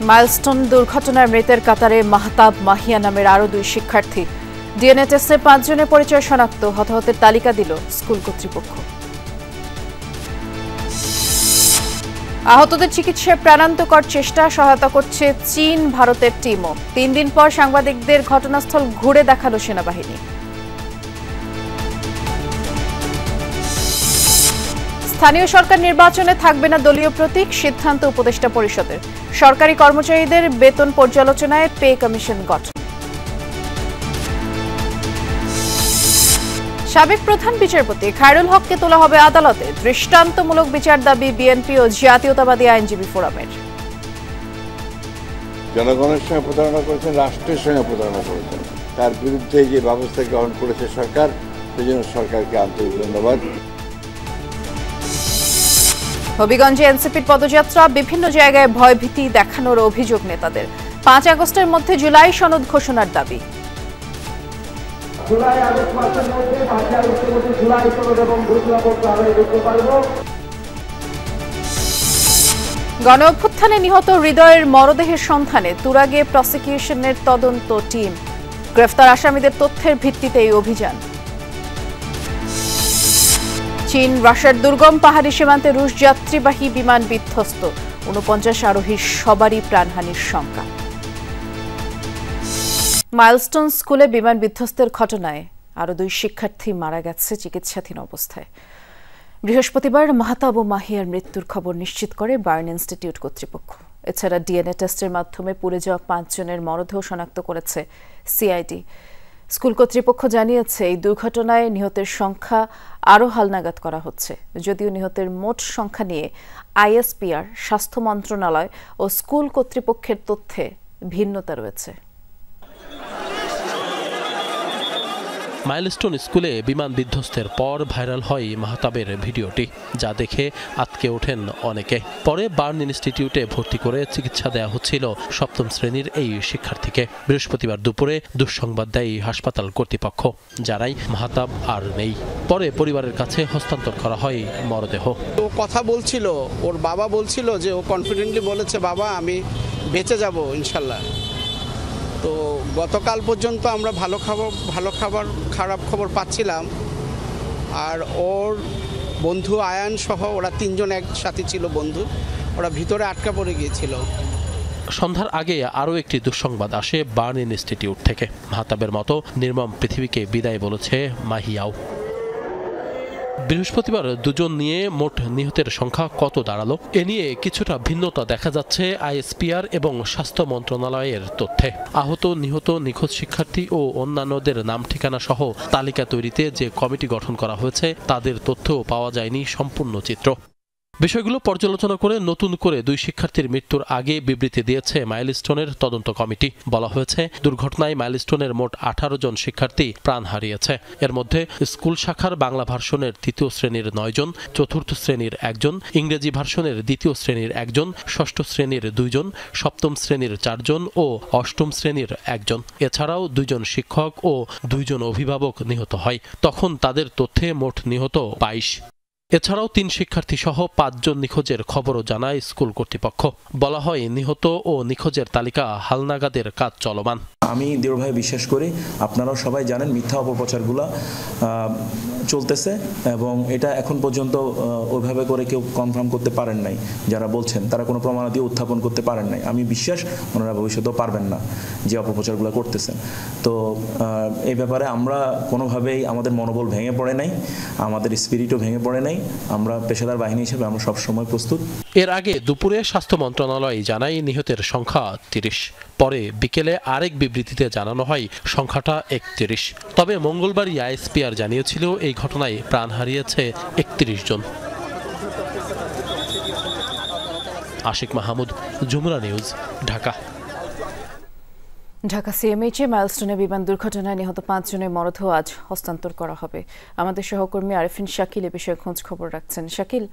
Milestone দুর্ঘটনায় মৃতের কাতারে মাহতাব মাহিয়া নামের আরও 2 শিক্ষার্থী। ডিএনএ টেস্টে 5 জনের পরিচয় শনাক্ত, হতাহতের তালিকা দিল স্কুল কর্তৃপক্ষ। আহতদের চিকিৎসায় প্রাণান্তকর চেষ্টা, সহায়তা করছে চীন ভারতের টিমও। 3 দিন পর সাংবাদিকদের ঘটনাস্থল ঘুরে দেখালো সেনাবাহিনী। স্থানীয় সরকার নির্বাচনে থাকবে না দলীয় প্রতীক, সিদ্ধান্ত উপদেষ্টা পরিষদের। সরকারি কর্মচারীদের বেতন পর্যালোচনায় পে কমিশন গঠন। সাবেক প্রধান বিচারপতি খায়রুল হককে তোলা হবে আদালতে। দৃষ্টান্তমূলক বিচার দাবি বিএনপি ও জাতীয়তাবাদী আইনজীবী ফোরামের। জনগণের সঙ্গে প্রতারণা করেছেন, রাষ্ট্রের সঙ্গে প্রতারণা করেছেন, তার বিরুদ্ধে যে ব্যবস্থা গ্রহণ করেছে সরকার, সেজন্য সরকারকে আন্তরিক ধন্যবাদ। হবিগঞ্জে এনসিপির পদযাত্রা, বিভিন্ন জায়গায় ভয়ভীতি দেখানোর অভিযোগ নেতাদের। 5 আগস্টের মধ্যে জুলাই সনদ ঘোষণার দাবি। গণ অভ্যুত্থানে নিহত হৃদয়ের মরদেহের সন্ধানে তুরাগে প্রসিকিউশনের তদন্ত টিম। গ্রেফতার আসামিদের তথ্যের ভিত্তিতে এই অভিযান। চীন রাশিয়ার দুর্গম পাহাড়ি সীমান্তে রুশ যাত্রীবাহী বিমান বিধ্বস্ত, 49 আরোহীর সবারই প্রাণহানির শঙ্কা। মাইলস্টোন স্কুলে বিমান বিধ্বস্তের ঘটনায় আরও 2 শিক্ষার্থী মারা গেছে চিকিৎসাধীন অবস্থায়। বৃহস্পতিবার মাহতাব ও মাহিয়ার মৃত্যুর খবর নিশ্চিত করে বার্ন ইনস্টিটিউট কর্তৃপক্ষ। এছাড়া ডিএনএ টেস্টের মাধ্যমে পুড়ে যাওয়া 5 জনের মরদেহ শনাক্ত করেছে সিআইডি। স্কুল কর্তৃপক্ষ জানিয়েছে, এই দুর্ঘটনায় নিহতের সংখ্যা আরও হালনাগাদ করা হচ্ছে। যদিও নিহতের মোট সংখ্যা নিয়ে আইএসপিআর, স্বাস্থ্য মন্ত্রণালয় ও স্কুল কর্তৃপক্ষের তথ্যে ভিন্নতা রয়েছে। মাইলস্টোন স্কুলে বিমান বিধ্বস্তের পর ভাইরাল হয় মাহতাবের ভিডিওটি, যা দেখে আঁতকে ওঠেন অনেকে। পরে বার্ন ইনস্টিটিউটে ভর্তি করে চিকিৎসা দেওয়া হচ্ছিল 7ম শ্রেণীর এই শিক্ষার্থীকে। বৃহস্পতিবার দুপুরে দুঃসংবাদ দেয় হাসপাতাল কর্তৃপক্ষ, জানায় মাহতাব আর নেই। পরে পরিবারের কাছে হস্তান্তর করা হয় মরদেহ। ও কথা বলছিল, ওর বাবা বলছিল যে ও কনফিডেন্টলি বলেছে, বাবা আমি বেঁচে যাব ইনশাল্লাহ। তো গতকাল পর্যন্ত আমরা ভালো খাবার খারাপ খবর পাচ্ছিলাম। আর ওর বন্ধু আয়ান সহ ওরা 3 জন একসাথে ছিল বন্ধু, ওরা ভিতরে আটকা পড়ে গিয়েছিল। সন্ধ্যার আগে আরও একটি দুঃসংবাদ আসে বার্ন ইনস্টিটিউট থেকে। মাহতাবের মতো নির্মম পৃথিবীকে বিদায় বলেছে মাহিয়াও। বৃহস্পতিবার 2 জন নিয়ে মোট নিহতের সংখ্যা কত দাঁড়ালো, এ নিয়ে কিছুটা ভিন্নতা দেখা যাচ্ছে আইএসপিআর এবং স্বাস্থ্য মন্ত্রণালয়ের তথ্যে। আহত, নিহত, নিখোঁজ শিক্ষার্থী ও অন্যান্যদের নাম ঠিকানা সহ তালিকা তৈরিতে যে কমিটি গঠন করা হয়েছে, তাদের তথ্যও পাওয়া যায়নি সম্পূর্ণ চিত্র। বিষয়গুলো পর্যালোচনা করে নতুন করে 2 শিক্ষার্থীর মৃত্যুর আগে বিবৃতি দিয়েছে মাইলস্টোনের তদন্ত কমিটি। বলা হয়েছে, দুর্ঘটনায় মাইলস্টোনের মোট 18 জন শিক্ষার্থী প্রাণ হারিয়েছে। এর মধ্যে স্কুল শাখার বাংলা ভার্সনের 3য় শ্রেণীর 9 জন, 4র্থ শ্রেণীর 1 জন, ইংরেজি ভার্সনের 2য় শ্রেণীর 1 জন, 6ষ্ঠ শ্রেণীর 2 জন, 7ম শ্রেণীর 4 জন ও 8ম শ্রেণীর 1 জন। এছাড়াও 2 জন শিক্ষক ও 2 জন অভিভাবক নিহত হয়। তখন তাদের তথ্যে মোট নিহত 22। এছাড়াও 3 শিক্ষার্থী সহ 5 জন নিখোঁজের খবরও জানায় স্কুল কর্তৃপক্ষ। বলা হয়, নিহত ও নিখোঁজের তালিকা হালনাগাদের কাজ চলমান। আমি দৃঢ়ভাবে বিশ্বাস করি, আপনারাও সবাই জানেন, মিথ্যা অপপ্রচারগুলো চলতেছে এবং এটা এখন পর্যন্ত ওইভাবে করে কেউ কনফার্ম করতে পারেন নাই। যারা বলছেন তারা কোনো প্রমাণাদি উত্থাপন করতে পারেন নাই। আমি বিশ্বাস ওনারা ভবিষ্যতেও পারবেন না যে অপপ্রচারগুলো করতেছেন। তো এই ব্যাপারে আমরা কোনোভাবেই আমাদের মনোবল ভেঙে পড়ে নাই, আমাদের স্পিরিটও ভেঙে পড়ে নাই। আমরা পেশাদার বাহিনী হিসেবে আমরা সবসময় প্রস্তুত। এর আগে দুপুরে স্বাস্থ্য মন্ত্রণালয় জানায় নিহতের সংখ্যা 30। পরে বিকেলে আরেক বিবৃতিতে জানানো হয় সংখ্যাটা 31। তবে মঙ্গলবারই আইএসপিআর জানিয়েছিল, এই ঘটনায় প্রাণ হারিয়েছে 31 জন। আশিক মাহমুদ, যমুনা নিউজ, ঢাকা। ঢাকা সিএমএইচে মাইলস্টোনে বিমান দুর্ঘটনায় নিহত 5 জনের মরদেহ আজ হস্তান্তর করা হবে। আমাদের সহকর্মী আরেফিন শাকিল এ বিষয়ে খোঁজ খবর রাখছেন। শাকিল,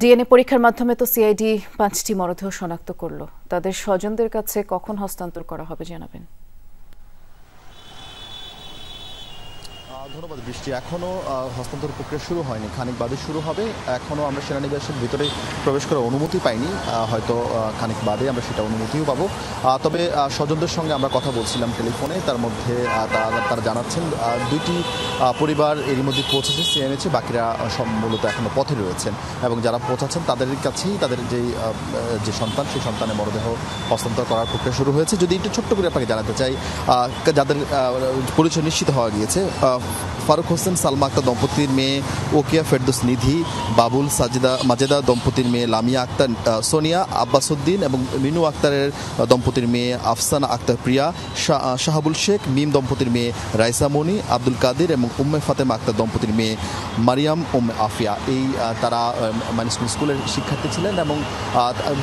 ডিএনএ পরীক্ষার মাধ্যমে তো সিআইডি 5টি মরদেহ শনাক্ত করলো, তাদের স্বজনদের কাছে কখন হস্তান্তর করা হবে জানাবেন? ধন্যবাদ বৃষ্টি। এখনও হস্তান্তর প্রক্রিয়া শুরু হয়নি, খানিক বাদে শুরু হবে। এখনও আমরা সেনানিবাসের ভিতরে প্রবেশ করার অনুমতি পাইনি, হয়তো খানিক বাদে আমরা সেটা অনুমতিও পাবো। তবে স্বজনদের সঙ্গে আমরা কথা বলছিলাম টেলিফোনে, তার মধ্যে তারা জানাচ্ছেন দুইটি পরিবার এরই মধ্যে পৌঁছেছে সিএমএইচে, বাকিরা সব মূলত এখনও পথে রয়েছেন এবং যারা পৌঁছাচ্ছেন তাদের কাছেই তাদের যে সন্তান, সেই সন্তানের মরদেহ হস্তান্তর করার প্রক্রিয়া শুরু হয়েছে। যদি একটু ছোট্ট করে আপনাকে জানাতে চাই, যাদের পরিচয় নিশ্চিত হওয়া গিয়েছে, ফারুক হোসেন সালমা আক্তার দম্পতির মেয়ে ওকিয়া ফেরদৌস নিধি, বাবুল মাজেদা দম্পতির মেয়ে লামিয়া আক্তার সোনিয়া, আব্বাসউদ্দিন এবং মিনু আক্তারের দম্পতির মেয়ে আফসানা আক্তার প্রিয়া, শাহাবুল শেখ মিম দম্পতির মেয়ে রাইসা মনি, আব্দুল কাদের এবং উম্মে ফাতেমা আক্তার দম্পতির মেয়ে মারিয়াম উম্মে আফিয়া। তারা স্কুলের শিক্ষার্থী ছিলেন এবং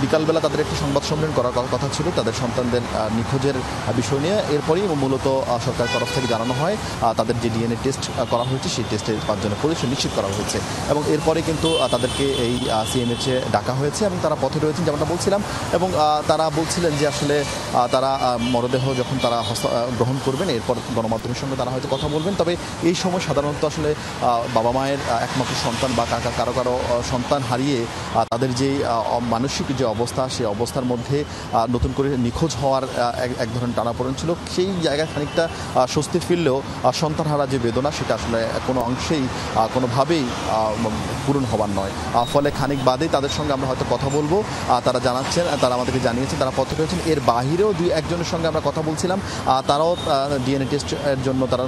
বিকালবেলা তাদের একটি সংবাদ সম্মেলন করার কথা ছিল তাদের সন্তানদের নিখোঁজের বিষয় নিয়ে। এরপরেই মূলত সরকারের তরফ থেকে জানানো হয় তাদের যে ডিএনএ টেস্ট করা হয়েছে, সেই টেস্টে 5 জনের পরিচয় নিশ্চিত করা হয়েছে এবং এরপরে কিন্তু তাদেরকে এই সিএমএইচে ডাকা হয়েছে এবং তারা পথে রয়েছেন যেমনটা বলছিলাম। এবং তারা বলছিলেন যে আসলে তারা মরদেহ যখন তারা গ্রহণ করবেন, এরপর গণমাধ্যমের সঙ্গে তারা হয়তো কথা বলবেন। তবে এই সময় সাধারণত আসলে বাবা মায়ের একমাত্র সন্তান বা কারো সন্তান হারিয়ে তাদের যে মানসিক যে অবস্থা, সেই অবস্থার মধ্যে নতুন করে নিখোঁজ হওয়ার এক ধরনের টানাপোড়েন ছিল। সেই জায়গায় খানিকটা স্বস্তি ফিরলেও সন্তান হারা যে বেদনা, সেটা আসলে কোনো অংশেই কোনোভাবেই পূরণ হবার নয়। ফলে খানিক বাদেই তাদের সঙ্গে আমরা হয়তো কথা বলবো। তারা জানাচ্ছেন, তারা আমাদেরকে জানিয়েছেন তারা পথে রয়েছেন। এর বাহিরেও 2-1 সঙ্গে আমরা কথা বলছিলাম, তারাও ডিএনএ টেস্টের জন্য তারা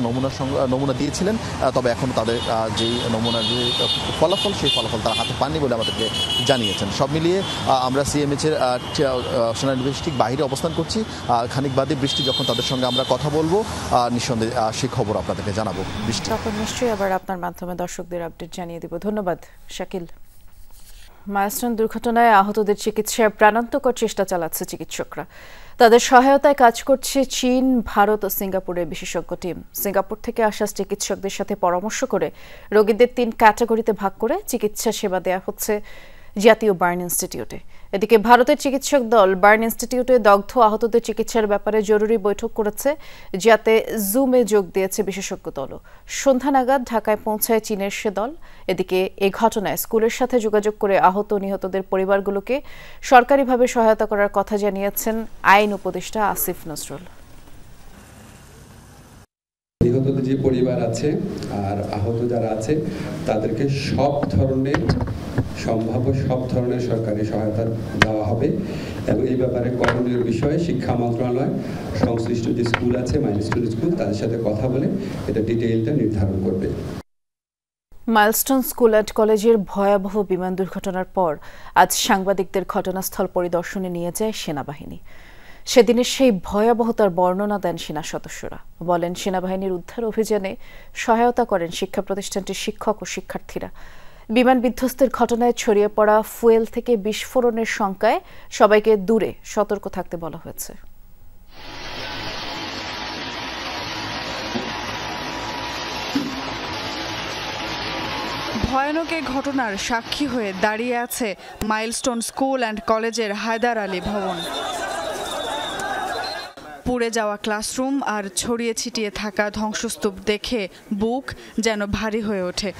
নমুনা দিয়েছিলেন। তবে এখন তাদের যেই নমুনার যে ফলাফল, সেই ফলাফল তারা হাতে পাননি বলে আমাদেরকে জানিয়েছেন। সব মিলিয়ে আমরা সিএমএইচের সেনানিবাস ঠিক বাহিরে অবস্থান করছি। খানিক বাদে বৃষ্টি যখন তাদের সঙ্গে আমরা কথা বলবো, নিঃসন্দেহে সেই খবর আপনাদেরকে জানাবো। বৃষ্টি তখন নিশ্চয়ই আবার আপনার মাধ্যমে দর্শকদের আপডেট জানিয়ে দিব। ধন্যবাদ শাকিল। মাইলস্টোন দুর্ঘটনায় আহতদের চিকিৎসায় প্রাণান্তকর চেষ্টা চালাচ্ছে চিকিৎসকরা। তাদের সহায়তায় কাজ করছে চীন, ভারত ও সিঙ্গাপুরের বিশেষজ্ঞ টিম। সিঙ্গাপুর থেকে আসা চিকিৎসকদের সাথে পরামর্শ করে রোগীদের 3 ক্যাটাগরিতে ভাগ করে চিকিৎসা সেবা দেওয়া হচ্ছে জাতীয় বার্ন ইনস্টিটিউটে। এদিকে ভারতের চিকিৎসক দল বার্ন ইনস্টিটিউটে দগ্ধ আহতদের চিকিৎসার ব্যাপারে জরুরি বৈঠক করেছে, যাতে জুমে যোগ দিয়েছে বিশেষজ্ঞ দলও। সন্ধ্যা নাগাদ ঢাকায় পৌঁছায় চীনের সে দল। এদিকে এ ঘটনায় স্কুলের সাথে যোগাযোগ করে আহত নিহতদের পরিবারগুলোকে সরকারিভাবে সহায়তা করার কথা জানিয়েছেন আইন উপদেষ্টা আসিফ নজরুল। নিহতদের যে পরিবার আছে আর আহত যারা আছে তাদেরকে সব ধরনের সরকারি সহায়তা দেওয়া হবে এবং এই ব্যাপারে করণীয় বিষয়ে শিক্ষা মন্ত্রণালয় সংশ্লিষ্ট যে স্কুল আছে, মাইলস্টোন স্কুল, তাদের সাথে কথা বলে এটা ডিটেইলটা নির্ধারণ করবে। মাইলস্টোন স্কুল অ্যান্ড কলেজের ভয়াবহ বিমান দুর্ঘটনার পর আজ সাংবাদিকদের ঘটনাস্থল পরিদর্শনে নিয়ে যায় সেনাবাহিনী। সেদিনের সেই ভয়াবহতার বর্ণনা দেন সেনা সদস্যরা। বলেন, সেনাবাহিনীর উদ্ধার অভিযানে সহায়তা করেন শিক্ষা প্রতিষ্ঠানটির শিক্ষক ও শিক্ষার্থীরা। বিমান বিধ্বস্তের ঘটনায় ছড়িয়ে পড়া ফুয়েল থেকে বিস্ফোরণের শঙ্কায় সবাইকে দূরে সতর্ক থাকতে বলা হয়েছে। ভয়ানক এই ঘটনার সাক্ষী হয়ে দাঁড়িয়ে আছে মাইলস্টোন স্কুল অ্যান্ড কলেজের হায়দার আলী ভবন। পুড়ে যাওয়া ক্লাসরুম আর ছড়িয়ে ছিটিয়ে থাকা ধ্বংসস্তূপ দেখে বুক যেন ভারী হয়ে ওঠে।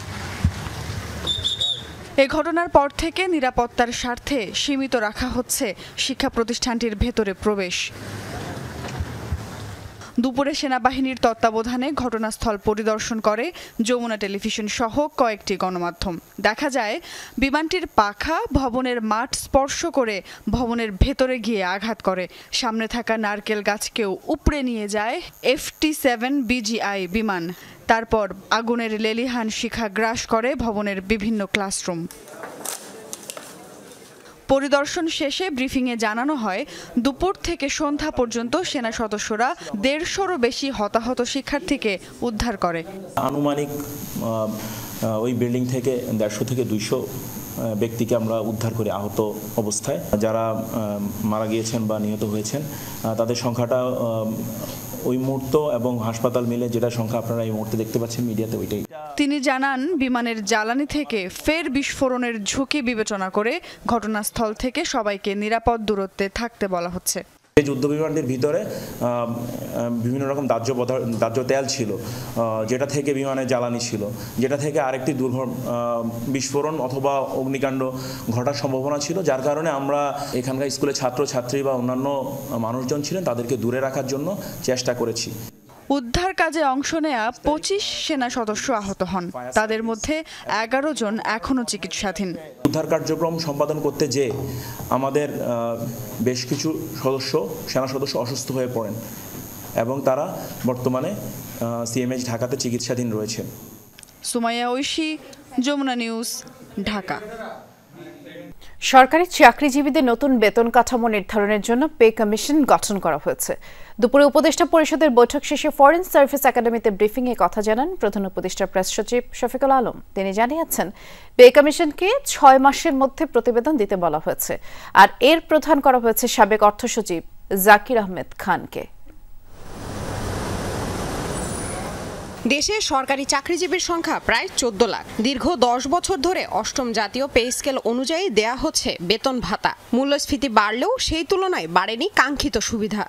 এ ঘটনার পর থেকে নিরাপত্তার স্বার্থে সীমিত রাখা হচ্ছে শিক্ষা প্রতিষ্ঠানটির ভেতরে প্রবেশ। দুপুরে সেনাবাহিনীর তত্ত্বাবধানে ঘটনাস্থল পরিদর্শন করে যমুনা টেলিভিশন সহ কয়েকটি গণমাধ্যম। দেখা যায় বিমানটির পাখা ভবনের মাঠ স্পর্শ করে ভবনের ভেতরে গিয়ে আঘাত করে। সামনে থাকা নারকেল গাছকেও উপড়ে নিয়ে যায় FT-7 BGI বিমান। তারপর আগুনের লেলিহান শিখা গ্রাস করে ভবনের বিভিন্ন ক্লাসরুম। পরিদর্শন শেষে ব্রিফিংয়ে জানানো হয়, দুপুর থেকে সন্ধ্যা পর্যন্ত সেনা সদস্যরা 150-রও বেশি হতাহত শিক্ষার্থীকে উদ্ধার করে। আনুমানিক ওই বিল্ডিং থেকে 150 থেকে 200 ব্যক্তিকে আমরা উদ্ধার করি আহত অবস্থায়। যারা মারা গিয়েছেন বা নিহত হয়েছেন তাদের সংখ্যাটা ওই মুহূর্ত এবং হাসপাতাল মিলে যেটা সংখ্যা আপনারা এই মুহূর্তে দেখতে পাচ্ছেন মিডিয়াতে, ওইটাই। তিনি জানান, বিমানের জ্বালানি থেকে ফের বিস্ফোরণের ঝুঁকি বিবেচনা করে ঘটনাস্থল থেকে সবাইকে নিরাপদ দূরত্বে থাকতে বলা হচ্ছে। এই যুদ্ধ বিমানটির ভিতরে বিভিন্ন রকম দাহ্য তেল ছিল, যেটা থেকে বিমানে জ্বালানি ছিল, যেটা থেকে আরেকটি বিস্ফোরণ অথবা অগ্নিকাণ্ড ঘটার সম্ভাবনা ছিল, যার কারণে আমরা এখানকার স্কুলের ছাত্রছাত্রী বা অন্যান্য মানুষজন ছিলেন তাদেরকে দূরে রাখার জন্য চেষ্টা করেছি। উদ্ধার কাজে অংশ নেয়া 25 সেনা সদস্য আহত হন, তাদের মধ্যে 11 জন এখনও চিকিৎসাধীন। উদ্ধার কার্যক্রম সম্পাদন করতে যে আমাদের বেশ কিছু সেনা সদস্য অসুস্থ হয়ে পড়েন এবং তারা বর্তমানে সিএমএইচ ঢাকাতে চিকিৎসাধীন রয়েছেন। সুমাইয়া ঐশী, যমুনা নিউজ, ঢাকা। সরকারি চাকরিজীবীদের নতুন বেতন কাঠামো নির্ধারণের জন্য পে কমিশন গঠন করা হয়েছে। দুপুরে উপদেষ্টা পরিষদের বৈঠক শেষে ফরেন সার্ভিস একাডেমিতে ব্রিফিংয়ে কথা জানান প্রধান উপদেষ্টার প্রেস সচিব শফিকুল আলম। তিনি জানিয়েছেন, পে কমিশনকে 6 মাসের মধ্যে প্রতিবেদন দিতে বলা হয়েছে, আর এর প্রধান করা হয়েছে সাবেক অর্থ সচিব জাকির আহমেদ খানকে। দেশে সরকারি চাকরিজীবীর সংখ্যা প্রায় 14 লাখ। দীর্ঘ 10 বছর ধরে 8ম জাতীয় পে স্কেল অনুযায়ী দেয়া হচ্ছে বেতন ভাতা। মূল্যস্ফীতি বাড়লেও সেই তুলনায় বাড়েনি কাঙ্ক্ষিত সুবিধা।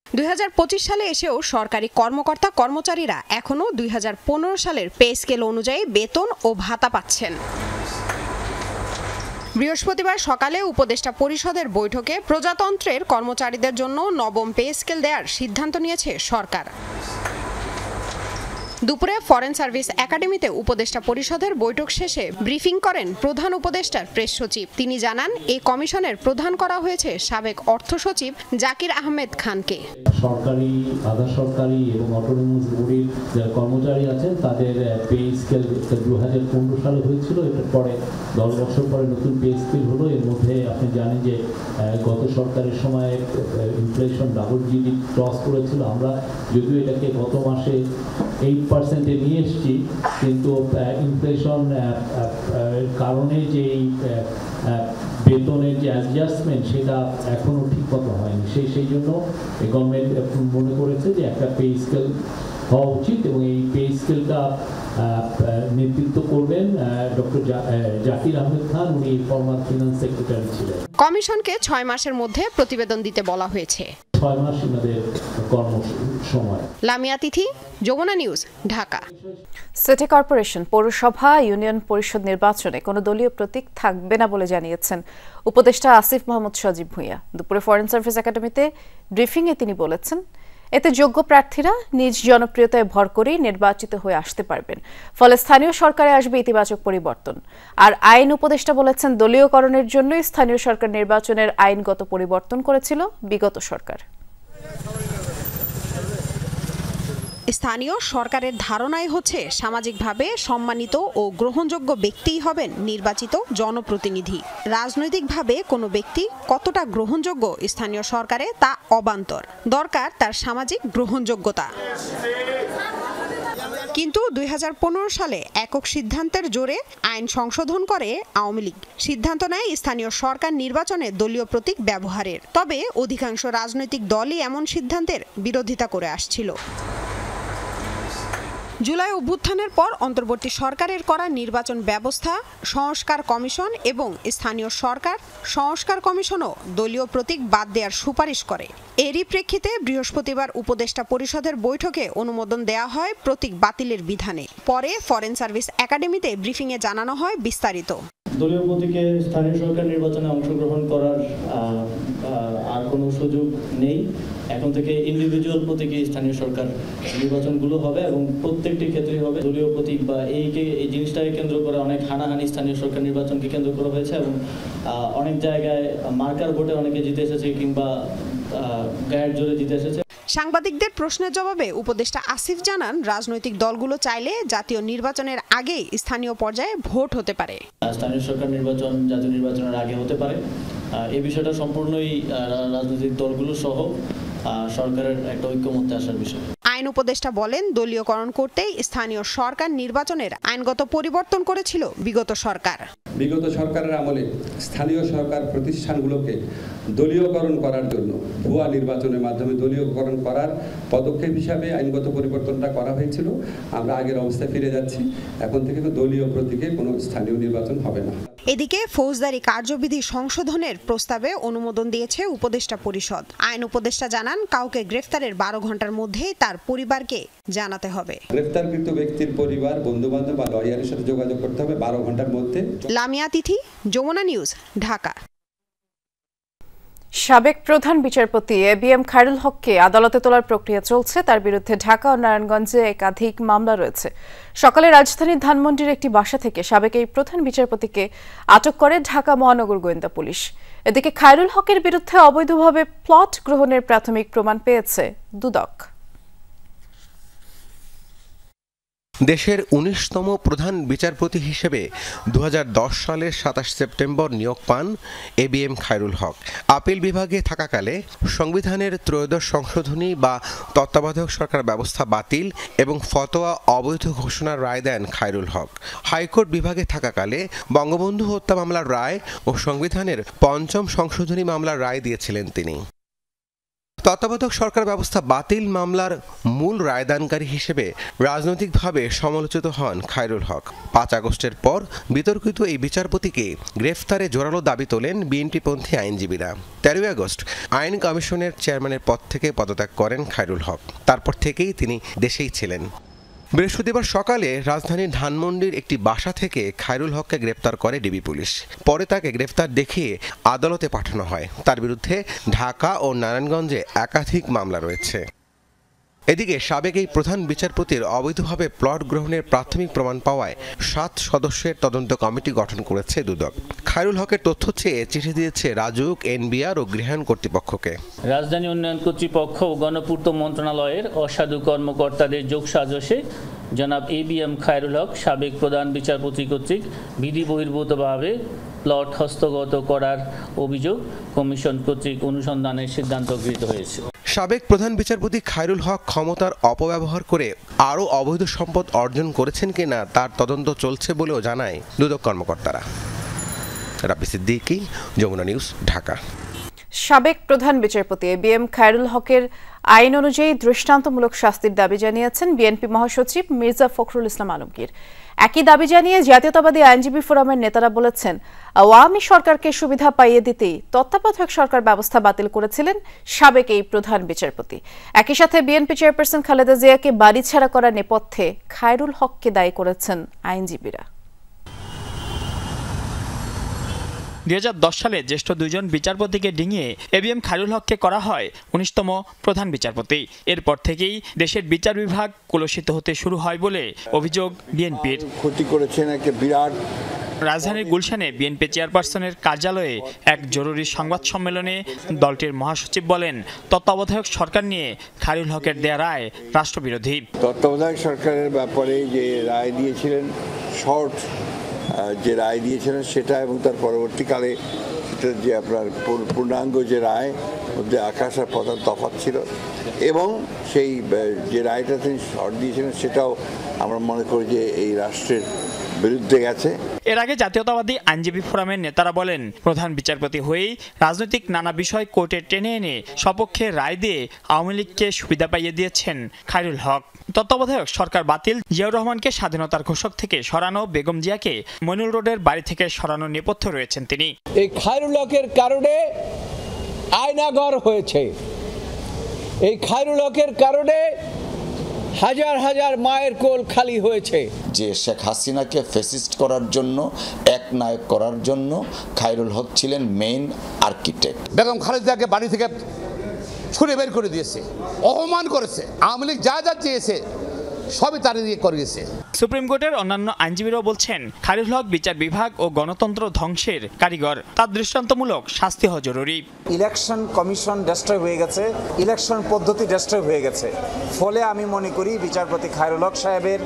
2025 সালে এসেও সরকারি কর্মকর্তা কর্মচারীরা এখনও 2015 সালের পে স্কেল অনুযায়ী বেতন ও ভাতা পাচ্ছেন। বৃহস্পতিবার সকালে উপদেষ্টা পরিষদের বৈঠকে প্রজাতন্ত্রের কর্মচারীদের জন্য নবম পে স্কেল দেওয়ার সিদ্ধান্ত নিয়েছে সরকার। দুপুরে ফরেন সার্ভিস একাডেমিতে উপদেষ্টা পরিষদের বৈঠক শেষে ব্রিফিং করেন প্রধান উপদেষ্টার প্রেস সচিব। তিনি জানান, এই কমিশনের প্রধান করা হয়েছে সাবেক অর্থ সচিব জাকির আহমেদ খানকে। সরকারি, আধা সরকারি এবং অটোনোমাস বডির যারা কর্মচারী আছেন তাদের পে স্কেল 2015 সালে হয়েছিল, এটার পরে 10 বছর পরে নতুন পে স্কেল হলো। এর মধ্যে আপনি জানেন যে গত সরকারের সময় ইনফ্লেশন ডাবল ডিজিট ক্রস করেছিল। আমরা যদিও এটাকে গত মাসে 8% নিয়ে এসেছি, কিন্তু ইনফ্লেশন কারণে যে বেতনের যে অ্যাডজাস্টমেন্ট সেটা এখনও ঠিক মতো হয়নি। সেই জন্য গভর্নমেন্ট মনে করেছে যে একটা পে স্কেল হওয়া উচিত, এবং এই পে স্কেলটা নেতৃত্ব করবেন ডক্টর জাকির আহমেদ খান। উনি ফর্মার ফিনান্স সেক্রেটারি ছিলেন। কমিশনকে 6 মাসের মধ্যে প্রতিবেদন দিতে বলা হয়েছে। 6 মাস আমাদের কর্মসময়। Lamia Tithi, Jamuna news, Dhaka. City corporation, পৌরসভা, ইউনিয়ন পরিষদ নির্বাচনে কোনো দলীয় প্রতীক থাকবে না বলে জানিয়েছেন উপদেষ্টা আসিফ মাহমুদ সজীব ভুঁইয়া। দুপুরে ফরেন সার্ভিস একাডেমিতে ব্রিফিংয়ে তিনি বলেছেন, এতে যোগ্য প্রার্থীরা নিজ জনপ্রিয়তায় ভর করেই নির্বাচিত হয়ে আসতে পারবেন, ফলে স্থানীয় সরকারে আসবে ইতিবাচক পরিবর্তন। আর আইন উপদেষ্টা বলেছেন, দলীয়করণের জন্যই স্থানীয় সরকার নির্বাচনের আইনগত পরিবর্তন করেছিল বিগত সরকার। স্থানীয় সরকারের ধারণাই হচ্ছে সামাজিকভাবে সম্মানিত ও গ্রহণযোগ্য ব্যক্তিই হবেন নির্বাচিত জনপ্রতিনিধি। রাজনৈতিকভাবে কোনো ব্যক্তি কতটা গ্রহণযোগ্য স্থানীয় সরকারে তা অবান্তর, দরকার তার সামাজিক গ্রহণযোগ্যতা। কিন্তু 2015 সালে একক সিদ্ধান্তের জোরে আইন সংশোধন করে আওয়ামী লীগ। সিদ্ধান্ত নেয় স্থানীয় সরকার নির্বাচনে দলীয় প্রতীক ব্যবহারের। তবে অধিকাংশ রাজনৈতিক দলই এমন সিদ্ধান্তের বিরোধিতা করে আসছিল। জুলাই অভ্যুত্থানের পর অন্তর্বর্তী সরকারের করা নির্বাচন ব্যবস্থা সংস্কার কমিশন এবং স্থানীয় সরকার সংস্কার কমিশনও দলীয় প্রতীক বাদ দেওয়ার সুপারিশ করে। এরই প্রেক্ষিতে বৃহস্পতিবার উপদেষ্টা পরিষদের বৈঠকে অনুমোদন দেওয়া হয় প্রতীক বাতিলের বিধানে। পরে ফরেন সার্ভিস একাডেমিতে ব্রিফিংয়ে জানানো হয় বিস্তারিত। দলীয় প্রতীকে স্থানীয় সরকার নির্বাচনে অংশগ্রহণ করার আর কোনো সুযোগ নেই। এখন থেকে ইন্ডিভিজুয়াল প্রতীকে স্থানীয় সরকার নির্বাচনগুলো হবে এবং প্রত্যেকটি ক্ষেত্রেই হবে দলীয় প্রতীক বা এই জিনিসটাকে কেন্দ্র করে অনেক হানাহানি স্থানীয় সরকার নির্বাচনকে কেন্দ্র করা হয়েছে এবং অনেক জায়গায় মার্কার ভোটে অনেকে জিতে এসেছে কিংবা গায়ের জোরে জিতে এসেছে। সাংবাদিকদের প্রশ্নের জবাবে উপদেষ্টা আসিফ জানান, রাজনৈতিক দলগুলো চাইলে জাতীয় নির্বাচনের আগেই স্থানীয় পর্যায়ে ভোট হতে পারে। স্থানীয় সরকার নির্বাচন জাতীয় নির্বাচনের আগে হতে পারে। এই বিষয়টা সম্পূর্ণই রাজনৈতিক দলগুলো সহ সরকারের একটা ঐক্যমত্যে আসার বিষয়। আইন উপদেষ্টা বলেন, দলীয়করণ করতেই স্থানীয় সরকার নির্বাচনের আইনগত পরিবর্তন করেছিল বিগত সরকার। বিগত সরকারের আমলে স্থানীয় সরকার প্রতিষ্ঠানগুলোকে দলীয়করণ করার জন্য ভুয়া নির্বাচনের মাধ্যমে দলীয়করণ করার পদক্ষেপ হিসাবে আইনগত পরিবর্তনটা করা হয়েছিল। আমরা আগের অবস্থায় ফিরে যাচ্ছি। এখন থেকে দলীয় প্রতীকে কোনো স্থানীয় নির্বাচন হবে না। এদিকে ফৌজদারি কার্যবিধি সংশোধনের প্রস্তাবে অনুমোদন দিয়েছে উপদেষ্টা পরিষদ। আইন উপদেষ্টা জানান, কাউকে গ্রেফতারের 12 ঘন্টার মধ্যেই তার পরিবারকে জানাতে হবে। গ্রেফতারকৃত ব্যক্তির পরিবার, বন্ধু-বান্ধব বা লয়ারের সাথে যোগাযোগ করতে হবে 12 ঘন্টার মধ্যে। লামিয়া তিথি, যমুনা নিউজ, ঢাকা। সাবেক প্রধান বিচারপতি এবিএম খায়রুল হককে আদালতে তোলার প্রক্রিয়া চলছে। তার বিরুদ্ধে ঢাকা ও নারায়ণগঞ্জে একাধিক মামলা রয়েছে। সকালে রাজধানীর ধানমন্ডির একটি বাসা থেকে সাবেক এই প্রধান বিচারপতিকে আটক করে ঢাকা মহানগর গোয়েন্দা পুলিশ। এদিকে খায়রুল হকের বিরুদ্ধে অবৈধভাবে প্লট গ্রহণের প্রাথমিক প্রমাণ পেয়েছে দুদক। দেশের 19তম প্রধান বিচারপতি হিসেবে 2010 সালের 27 সেপ্টেম্বর নিয়োগ পান এবিএম খায়রুল হক। আপিল বিভাগে থাকাকালে সংবিধানের ত্রয়োদশ সংশোধনী বা তত্ত্বাবধায়ক সরকার ব্যবস্থা বাতিল এবং ফতোয়া অবৈধ ঘোষণার রায় দেন খায়রুল হক। হাইকোর্ট বিভাগে থাকাকালে বঙ্গবন্ধু হত্যা মামলার রায় ও সংবিধানের 5ম সংশোধনী মামলার রায় দিয়েছিলেন তিনি। তত্ত্বাবধায়ক সরকার ব্যবস্থা বাতিল মামলার মূল রায়দানকারী হিসেবে রাজনৈতিকভাবে সমালোচিত হন খায়রুল হক। 5 আগস্টের পর বিতর্কিত এই বিচারপতিকে গ্রেফতারে জোরালো দাবি তোলেন বিএনপিপন্থী আইনজীবীরা। 13 আগস্ট আইন কমিশনের চেয়ারম্যানের পদ থেকে পদত্যাগ করেন খায়রুল হক। তারপর থেকেই তিনি দেশেই ছিলেন। বৃহস্পতিবার সকালে রাজধানীর ধানমন্ডির একটি বাসা থেকে খায়রুল হককে গ্রেফতার করে ডিবি পুলিশ। পরে তাকে গ্রেফতার দেখিয়ে আদালতে পাঠানো হয়। তার বিরুদ্ধে ঢাকা ও নারায়ণগঞ্জে একাধিক মামলা রয়েছে। এদিকে সাবেক এই প্রধান বিচারপতির অবৈধভাবে প্লট গ্রহণের প্রাথমিক প্রমাণ পাওয়ায় 7 সদস্যের তদন্ত কমিটি গঠন করেছে দুদক। খায়রুল হকের তথ্য চেয়ে চিঠি দিয়েছে রাজুক, এনবিআর ও গৃহায়ণ কর্তৃপক্ষকে। রাজধানী উন্নয়ন কর্তৃপক্ষ ও গণপূর্ত মন্ত্রণালয়ের অসাধু কর্মকর্তাদের যোগসাজশে জনাব এবিএম খায়রুল হক সাবেক প্রধান বিচারপতি কর্তৃক বিধি বহির্ভূতভাবে প্লট হস্তগত করার অভিযোগ কমিশন কর্তৃক অনুসন্ধানের সিদ্ধান্ত গৃহীত হয়েছে। সাবেক প্রধান বিচারপতি খায়রুল হক ক্ষমতার অপব্যবহার করে আরও অবৈধ সম্পদ অর্জন করেছেন কিনা তার তদন্ত চলছে বলেও জানায় দুদক কর্মকর্তারা। রাব্বি সিদ্দিকী, যমুনা নিউজ, ঢাকা। সাবেক প্রধান বিচারপতি এবিএম খায়রুল হকের আইন অনুযায়ী দৃষ্টান্তমূলক শাস্তির দাবি জানিয়েছেন বিএনপি মহাসচিব মির্জা ফখরুল ইসলাম আলমগীর। একই দাবি জানিয়ে জাতীয়তাবাদী আইনজীবী ফোরামের নেতারা বলেছেন, আওয়ামী সরকারকে সুবিধা পাইয়ে দিতেই তত্ত্বাবধায়ক সরকার ব্যবস্থা বাতিল করেছিলেন সাবেক এই প্রধান বিচারপতি। একই সাথে বিএনপি চেয়ারপারসন খালেদা জিয়াকে বাড়ি ছাড়া করার নেপথ্যে খায়রুল হককে দায়ী করেছেন আইনজীবীরা। 2010 সালে জ্যেষ্ঠ 2 জন বিচারপতিকে ডিঙিয়ে এবিএম খায়রুল হককে করা হয় 19তম প্রধান বিচারপতি। এরপর থেকেই দেশের বিচার বিভাগ কলুষিত হতে শুরু হয় বলে অভিযোগ বিএনপির। ক্ষতি করেছেন একটা বিরাট। রাজধানীর গুলশানে বিএনপি চেয়ারপারসনের কার্যালয়ে এক জরুরি সংবাদ সম্মেলনে দলটির মহাসচিব বলেন, তত্ত্বাবধায়ক সরকার নিয়ে খায়রুল হকের দেয়া রায় রাষ্ট্রবিরোধী। তত্ত্বাবধায়ক সরকারের ব্যাপারে যে রায় দিয়েছিলেন, শর্ট যে রায় দিয়েছিলেন সেটা এবং তার পরবর্তীকালে সেটা যে আপনার পূর্ণাঙ্গ যে রায় মধ্যে আকাশ আর পাতাল তফাৎ ছিল এবং সেই যে রায়টা তিনি শর্ট দিয়েছিলেন সেটাও আমরা মনে করি যে এই রাষ্ট্রের বিরুদ্ধে গেছে। এর আগে জাতীয়তাবাদী আইনজীবী ফোরামের নেতারা বলেন, প্রধান বিচারপতি হয়েই রাজনৈতিক নানা বিষয় কোর্টে টেনে এনে সপক্ষে রায় দিয়ে আওয়ামী লীগকে সুবিধা পাইয়ে দিয়েছেন খায়রুল হক। তত্ত্বাবধায়ক সরকার বাতিল, জিয়াউর রহমানকে স্বাধীনতার ঘোষক থেকে সরানো, বেগম জিয়াকে মইনুল রোডের বাড়ি থেকে সরানোর নেপথ্যে রয়েছেন তিনি। এই খায়রুল হকের কারণে আয়নাঘর হয়েছে। এই খায়রুল হকের কারণে হাজার হাজার মায়ের কোল খালি হয়েছে। যে শেখ হাসিনাকে ফ্যাসিস্ট করার জন্য, এক নায়ক করার জন্য খায়রুল হক ছিলেন মেইন আর্কিটেক্ট। বেগম খালেদাকে বাড়ি থেকে ছুড়ে বের করে দিয়েছে, অপমান করেছে, আওয়ামী লীগ যা যা চেয়েছে সবই তার দিয়ে করিয়েছে। সুপ্রিম কোর্টের অন্যান্য আইনজীবীরাও বলছেন, খায়রুল হক বিচার বিভাগ ও গণতন্ত্র ধ্বংসের কারিগর, তার দৃষ্টান্তমূলক শাস্তি হওয়া জরুরি। ইলেকশন কমিশন ডেস্ট্রয় হয়ে গেছে, ইলেকশন পদ্ধতি ডেস্ট্রয় হয়ে গেছে। ফলে আমি মনে করি বিচারপতি খায়রুল হক সাহেবের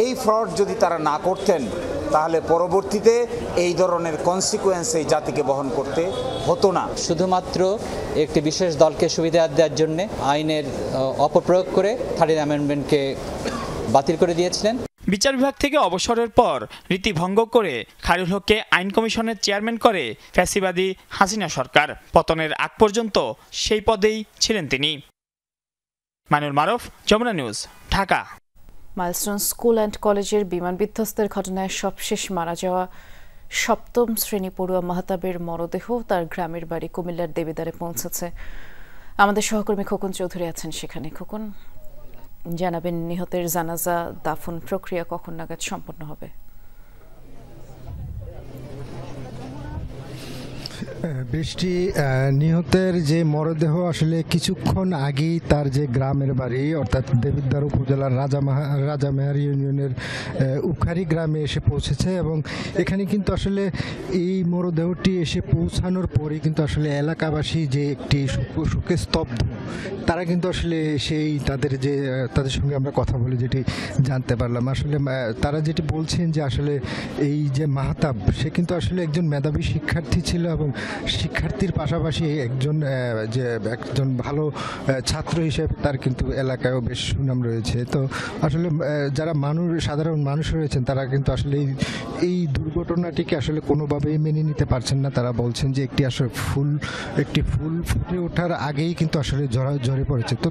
এই ফ্রড যদি তারা না করতেন তাহলে পরবর্তীতে এই ধরনের কনসিকুয়েন্স এই জাতিকে বহন করতে হতো না। শুধুমাত্র একটি বিশেষ দলকে সুবিধা দেওয়ার জন্য আইনের অপপ্রয়োগ করে 13th অ্যামেন্ডমেন্টকে বাতিল করে দিয়েছিলেন। বিচার বিভাগ থেকে অবসরের পর রীতি ভঙ্গ করে খায়রুল হককে আইন কমিশনের চেয়ারম্যান করে ফ্যাসিবাদী হাসিনা সরকার। পতনের আগ পর্যন্ত সেই পদেই ছিলেন তিনি। Manul Maruf, Jamuna news, Dhaka. Milestone School and কলেজের বিমান বিধ্বস্তের ঘটনায় সবশেষ মারা যাওয়া 7ম শ্রেণী পড়ুয়া মাহতাবের মরদেহ তার গ্রামের বাড়ি কুমিল্লার দেবিদ্বারে পৌঁছেছে। আমাদের সহকর্মী খোকন চৌধুরী আছেন সেখানে। খোকন, জানাবেন নিহতের জানাজা দাফন প্রক্রিয়া কখন নাগাদ সম্পন্ন হবে? বৃষ্টি, নিহতের যে মরদেহ আসলে কিছুক্ষণ আগেই তার যে গ্রামের বাড়ি অর্থাৎ দেবিদ্বার উপজেলার রাজামেহার ইউনিয়নের উখারি গ্রামে এসে পৌঁছেছে এবং এখানে কিন্তু আসলে এই মরদেহটি এসে পৌঁছানোর পরে কিন্তু আসলে এলাকাবাসী যে একটি শোকে স্তব্ধ, তারা কিন্তু আসলে সেই তাদের সঙ্গে আমরা কথা বলে যেটি জানতে পারলাম, আসলে তারা যেটি বলছেন যে আসলে এই যে মাহতাব সে কিন্তু আসলে একজন মেধাবী শিক্ষার্থী ছিল এবং শিক্ষার্থীর পাশাপাশি একজন ভালো ছাত্র হিসেবে তার কিন্তু এলাকায়ও বেশ সুনাম রয়েছে। তো আসলে যারা সাধারণ মানুষ রয়েছেন তারা কিন্তু আসলে এই দুর্ঘটনাটিকে আসলে কোনোভাবেই মেনে নিতে পারছেন না। তারা বলছেন যে একটি ফুল ফুটে ওঠার আগেই কিন্তু আসলে ঝরে পড়েছে। তো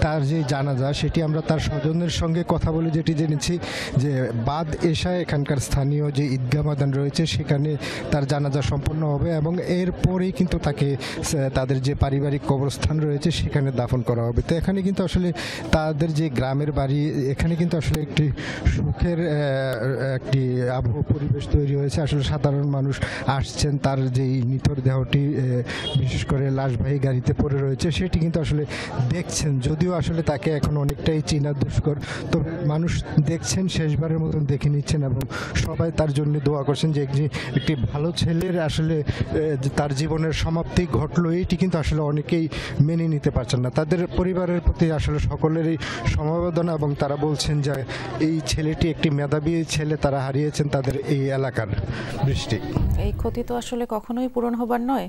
তার যে জানাজা সেটি আমরা তার স্বজনের সঙ্গে কথা বলে যেটি জেনেছি যে বাদ এশায় এখানকার স্থানীয় যে ঈদগাহ ময়দান রয়েছে সেখানে তার জানাজা সম্পন্ন হবে এবং এরপরেই কিন্তু তাদের যে পারিবারিক কবরস্থান রয়েছে সেখানে দাফন করা হবে। তো এখানে কিন্তু আসলে তাদের যে গ্রামের বাড়ি, এখানে কিন্তু আসলে একটি সুখের একটি আবহ পরিবেশ তৈরি হয়েছে। আসলে সাধারণ মানুষ আসছেন, তার যেই নিথর দেহটি বিশেষ করে লাশবাহী গাড়িতে পড়ে রয়েছে সেটি কিন্তু আসলে দেখছেন, যদিও আসলে তাকে এখন অনেকটাই চেনা দুষ্কর, তবে মানুষ দেখছেন, শেষবারের মতন দেখে নিচ্ছেন এবং সবাই তার জন্য দোয়া করছেন যে একটি ভালো ছেলের আসলে তার জীবনের সমাপ্তি ঘটলো, এইটি কিন্তু আসলে অনেকেই মেনে নিতে পারছেন না। তাদের পরিবারের প্রতি আসলে সকলেরই সমবেদনা এবং তারা বলছেন যে এই ছেলেটি একটি মেধাবী ছেলে তারা হারিয়েছেন তাদের এই এলাকার। বৃষ্টি, এই ক্ষতি তো আসলে কখনোই পূরণ হবার নয়।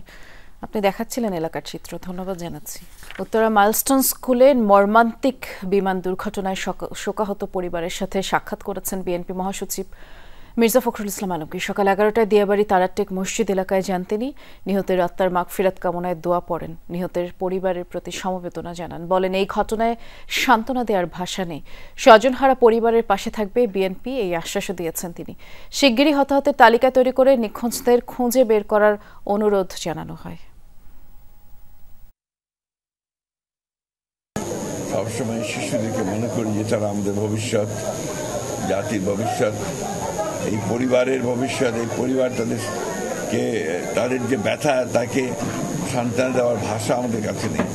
আপনি দেখাচ্ছিলেন এলাকার চিত্র, ধন্যবাদ জানাচ্ছি। উত্তরা মাইলস্টোন স্কুলে মর্মান্তিক বিমান দুর্ঘটনায় শোকাহত পরিবারের সাথে সাক্ষাৎ করেছেন বিএনপি মহাসচিব মির্জা ফখরুল ইসলাম আলমগীর। সকাল 11টায় দিয়াবাড়ি তারাটেক মসজিদ এলাকায় যান তিনি। নিহতের আত্মার মাগফিরাত কামনায় দোয়া পড়েন, নিহতের পরিবারের প্রতি সমবেদনা জানান। বলেন এই ঘটনায় সান্ত্বনা দেওয়ার ভাষা নেই, স্বজনহারা পরিবারের পাশে থাকবে বিএনপি, এই আশ্বাসও দিয়েছেন তিনি। শিগগিরই হতাহতের তালিকা তৈরি করে নিখোঁজদের খুঁজে বের করার অনুরোধ জানানো হয়। সবসময় শিশুদেরকে মনে করি যে তারা আমাদের ভবিষ্যৎ, জাতির ভবিষ্যৎ, এই পরিবারের ভবিষ্যৎ। এই পরিবার তাদের যে ব্যথা, তাকে সান্ত্বনা দেওয়ার ভাষা আমাদের কাছে নেই।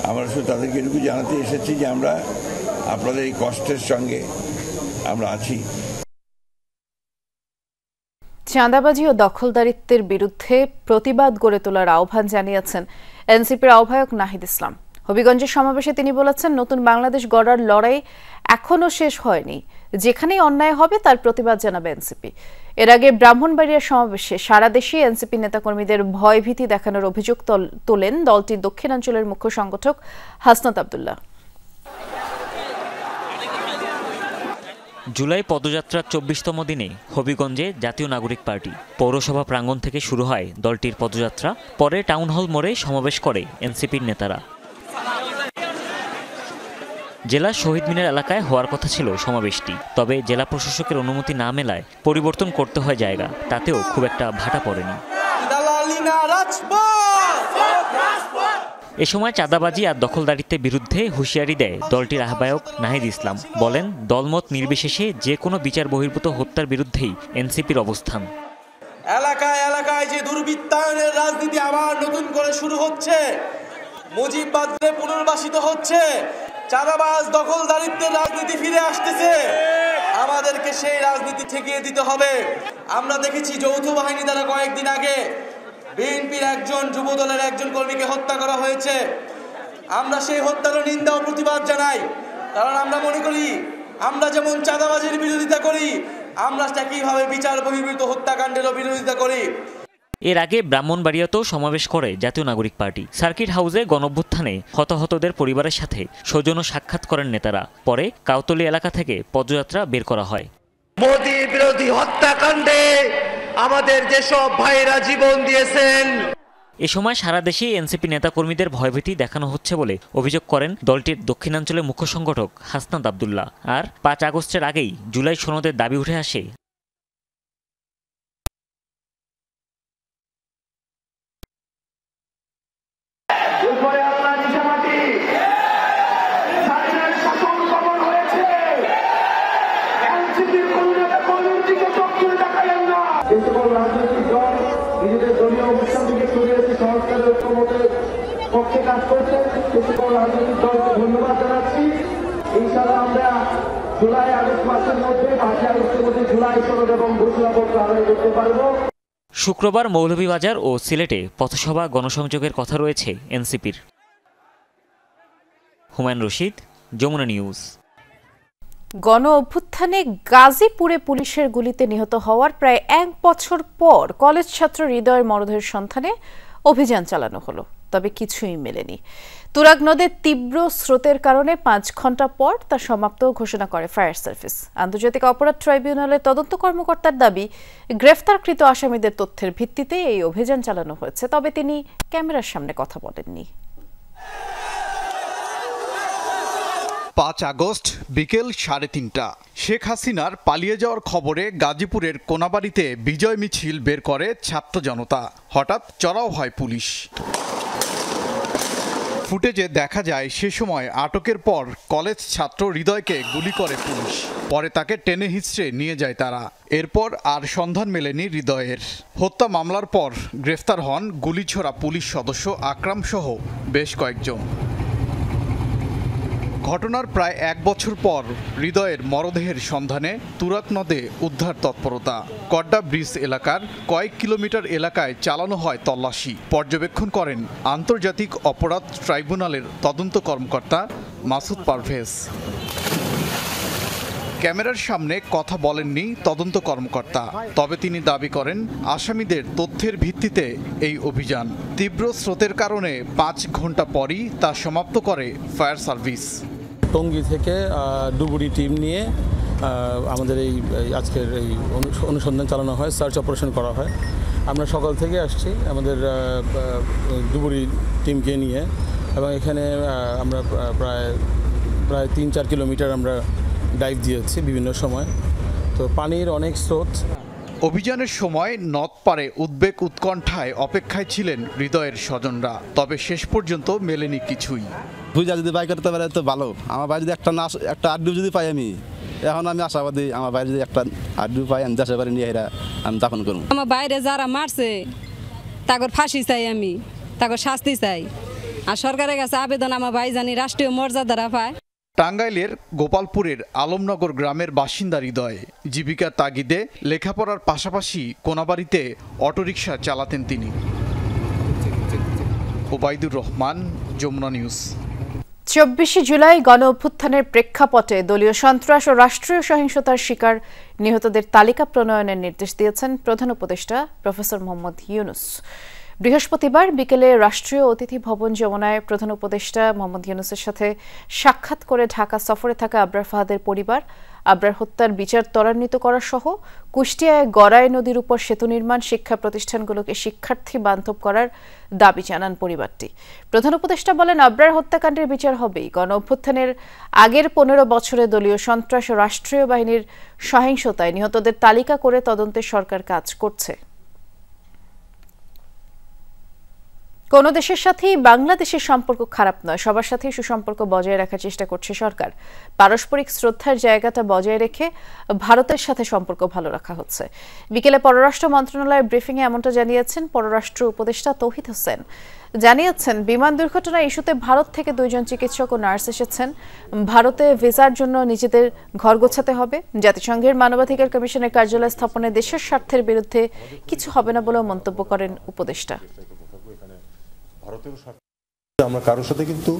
আমরা শুধু তাদেরকে এটুকু জানাতে এসেছি যে আমরা আপনাদের এই কষ্টের সঙ্গে আমরা আছি। চাঁদাবাজি ও দখলদারিত্বের বিরুদ্ধে প্রতিবাদ গড়ে তোলার আহ্বান জানিয়েছেন এনসিপির আহ্বায়ক নাহিদ ইসলাম। হবিগঞ্জের সমাবেশে তিনি বলেছেন, নতুন বাংলাদেশ গড়ার লড়াই এখনো শেষ হয়নি, যেখানেই অন্যায় হবে তার প্রতিবাদ জানাবে এনসিপি। এর আগে ব্রাহ্মণবাড়িয়ার সমাবেশে সারা দেশে এনসিপি নেতাকর্মীদের ভয়ভীতি দেখানোর অভিযোগ তোলেন দলটির দক্ষিণাঞ্চলের মুখ্য সংগঠক হাসনাত আব্দুল্লাহ। জুলাই পদযাত্রার 24তম দিনে হবিগঞ্জে জাতীয় নাগরিক পার্টি পৌরসভা প্রাঙ্গণ থেকে শুরু হয় দলটির পদযাত্রা। পরে টাউন হল মোড়ে সমাবেশ করে এনসিপির নেতারা। জেলা শহীদ মিনার এলাকায় হওয়ার কথা ছিল সমাবেশটি, তবে জেলা প্রশাসকের অনুমতি না মেলায় পরিবর্তন করতে হয় জায়গা, তাতেও খুব একটা ভাটা পড়েনি। এ সময় চাঁদাবাজি আর দখলদারিত্বের বিরুদ্ধে হুঁশিয়ারি দেয় দলটির আহ্বায়ক নাহিদ ইসলাম। বলেন, দলমত নির্বিশেষে যে কোনো বিচার বহির্ভূত হত্যার বিরুদ্ধেই এনসিপির অবস্থান। এলাকায় এলাকায় যে দুর্বৃত্তায়নের রাজনীতি আবার নতুন করে শুরু হচ্ছে, মুজিববাদে পুনর্বাসিত হচ্ছে, চাঁদাবাজ দখলদারিত্বের রাজনীতি ফিরে আসতেছে, আমাদেরকে সেই রাজনীতি ঠেকিয়ে দিতে হবে। আমরা দেখেছি যৌথ বাহিনী দ্বারা কয়েকদিন আগে বিএনপির একজন যুবদলের একজন কর্মীকে হত্যা করা হয়েছে। আমরা সেই হত্যারও নিন্দা ও প্রতিবাদ জানাই, কারণ আমরা মনে করি আমরা যেমন চাঁদাবাজির বিরোধিতা করি, আমরা একইভাবে বিচার বহির্ভূত হত্যাকাণ্ডেরও বিরোধিতা করি। এর আগে ব্রাহ্মণবাড়িয়াতেও সমাবেশ করে জাতীয় নাগরিক পার্টি। সার্কিট হাউসে গণঅভ্যুত্থানে হতাহতদের পরিবারের সাথে সৌজন্য সাক্ষাৎ করেন নেতারা। পরে কাউতলী এলাকা থেকে পদযাত্রা বের করা হয়। মোদি বিরোধী হত্যাকাণ্ডে আমাদের যেসব ভাইরা জীবন দিয়েছেন, এ সময় সারা দেশে এনসিপি নেতাকর্মীদের ভয়ভীতি দেখানো হচ্ছে বলে অভিযোগ করেন দলটির দক্ষিণাঞ্চলের মুখ্য সংগঠক হাসনাত আব্দুল্লাহ। আর 5 আগস্টের আগেই জুলাই সনদের দাবি উঠে আসে। নিজেদের দলীয় অবস্থান থেকে সরে এসে সংস্কারের ঐক্যমতের পক্ষে কাজ করছেন সকল রাজনৈতিক দলকে ধন্যবাদ জানাচ্ছি। ইনশাআল্লাহ আমরা জুলাই আগস্ট মাসের মধ্যে 5 আগস্টের মধ্যে জুলাই সনদ এবং ঘোষণাপত্র আদায় করতে পারবো। শুক্রবার মৌলভীবাজার ও সিলেটে পথসভা গণসংযোগের কথা রয়েছে এনসিপির। হুমায়ুন রশিদ, যমুনা নিউজ। গণ অভ্যুত্থানে গাজীপুরে পুলিশের গুলিতে নিহত হওয়ার প্রায় 1 বছর পর কলেজ ছাত্র হৃদয়ের মরদেহের সন্ধানে অভিযান চালানো হলো, তবে কিছুই মেলেনি। তুরাগ নদের তীব্র স্রোতের কারণে 5 ঘন্টা পর তা সমাপ্ত ঘোষণা করে ফায়ার সার্ভিস। আন্তর্জাতিক অপরাধ ট্রাইব্যুনালের তদন্ত কর্মকর্তার দাবি, গ্রেফতারকৃত আসামিদের তথ্যের ভিত্তিতে এই অভিযান চালানো হয়েছে, তবে তিনি ক্যামেরার সামনে কথা বলেননি। 5 আগস্ট বিকেল 3:30 শেখ হাসিনার পালিয়ে যাওয়ার খবরে গাজীপুরের কোনাবাড়িতে বিজয় মিছিল বের করে ছাত্র জনতা। হঠাৎ চড়াও হয় পুলিশ। ফুটেজে দেখা যায় সে সময় আটকের পর কলেজ ছাত্র হৃদয়কে গুলি করে পুলিশ। পরে তাকে টেনে হিঁচড়ে নিয়ে যায় তারা। এরপর আর সন্ধান মেলেনি হৃদয়ের। হত্যা মামলার পর গ্রেফতার হন গুলিছোড়া পুলিশ সদস্য আকরাম সহ বেশ কয়েকজন। ঘটনার প্রায় 1 বছর পর হৃদয়ের মরদেহের সন্ধানে তুরাগ নদে উদ্ধার তৎপরতা। কড্ডা ব্রিজ এলাকার কয়েক কিলোমিটার এলাকায় চালানো হয় তল্লাশি। পর্যবেক্ষণ করেন আন্তর্জাতিক অপরাধ ট্রাইব্যুনালের তদন্ত কর্মকর্তা মাসুদ পারভেজ। ক্যামেরার সামনে কথা বলেননি তদন্ত কর্মকর্তা, তবে তিনি দাবি করেন আসামিদের তথ্যের ভিত্তিতে এই অভিযান। তীব্র স্রোতের কারণে 5 ঘন্টা পরই তা সমাপ্ত করে ফায়ার সার্ভিস। টঙ্গী থেকে ডুবুরি টিম নিয়ে আমাদের এই আজকের এই অনুসন্ধান চালানো হয়, সার্চ অপারেশন করা হয়। আমরা সকাল থেকে আসছি আমাদের ডুবুরি টিমকে নিয়ে, এবং এখানে আমরা প্রায় 3-4 কিলোমিটার আমরা ডাইভ দিয়েছি বিভিন্ন সময়। তো পানির অনেক স্রোত। অভিযানের সময় নদ পারে উদ্বেগ উৎকণ্ঠায় অপেক্ষায় ছিলেন হৃদয়ের স্বজনরা, তবে শেষ পর্যন্ত মেলেনি কিছুই। বুঝা যদি বাই করতে পারে তো ভালো। আমার বাইরে যদি একটা আড্ডু যদি পাই আমি, এখন আমি আশাবাদী আমার বাইরে যদি একটা আড্ডু পাই আমি দেশে বাড়ি নিয়ে আমি দাফন করবো। আমার বাইরে যারা মারছে তাগর ফাঁসি চাই, আমি তাগর শাস্তি চাই। আর সরকারের কাছে আবেদন আমার ভাই জানি রাষ্ট্রীয় মর্যাদারা পায়। টাঙ্গাইলের গোপালপুরের আলমনগর গ্রামের বাসিন্দা হৃদয়। জীবিকার তাগিদে লেখাপড়ার পাশাপাশি কোনাবাড়িতে অটোরিকশা চালাতেন তিনি। ওবায়দুর রহমান, যমুনা নিউজ। 24 জুলাই গণ অভ্যুত্থানের প্রেক্ষাপটে দলীয় সন্ত্রাস ও রাষ্ট্রীয় সহিংসতার শিকার নিহতদের তালিকা প্রণয়নের নির্দেশ দিয়েছেন প্রধান উপদেষ্টা প্রফেসর মোহাম্মদ ইউনুস। বৃহস্পতিবার বিকেলে রাষ্ট্রীয় অতিথি ভবন যমুনায় প্রধান উপদেষ্টা মোহাম্মদ ইউনুসের সাথে সাক্ষাৎ করে ঢাকা সফরে থাকা আবরার ফাহাদের পরিবার, আবরার হত্যার বিচার ত্বরান্বিত করা সহ কুষ্টিয়ায় গড়াই নদীর উপর সেতু নির্মাণ, শিক্ষা প্রতিষ্ঠানগুলোকে শিক্ষার্থী বান্ধব করার দাবি জানান পরিবারটি। প্রধান উপদেষ্টা বলেন, আবরার হত্যাকাণ্ডের বিচার হবেই। গণ অভ্যুত্থানের আগের 15 বছরে দলীয় সন্ত্রাস ও রাষ্ট্রীয় বাহিনীর সহিংসতায় নিহতদের তালিকা করে তদন্তে সরকার কাজ করছে। কোন দেশের সাথেই বাংলাদেশের সম্পর্ক খারাপ নয়, সবার সাথেই সুসম্পর্ক বজায় রাখার চেষ্টা করছে সরকার। পারস্পরিক শ্রদ্ধার জায়গাটা বজায় রেখে ভারতের সাথে সম্পর্ক ভালো রাখা হচ্ছে। বিকেলে পররাষ্ট্র মন্ত্রণালয়ের ব্রিফিংয়ে এমনটা জানিয়েছেন পররাষ্ট্র উপদেষ্টা তৌহিদ হোসেন। জানিয়েছেন, বিমান দুর্ঘটনা ইস্যুতে ভারত থেকে 2 জন চিকিৎসক ও নার্স এসেছেন। ভারতে ভিসার জন্য নিজেদের ঘর গোছাতে হবে। জাতিসংঘের মানবাধিকার কমিশনের কার্যালয় স্থাপনে দেশের স্বার্থের বিরুদ্ধে কিছু হবে না বলেও মন্তব্য করেন উপদেষ্টা। আমরা কারোর সাথে কিন্তু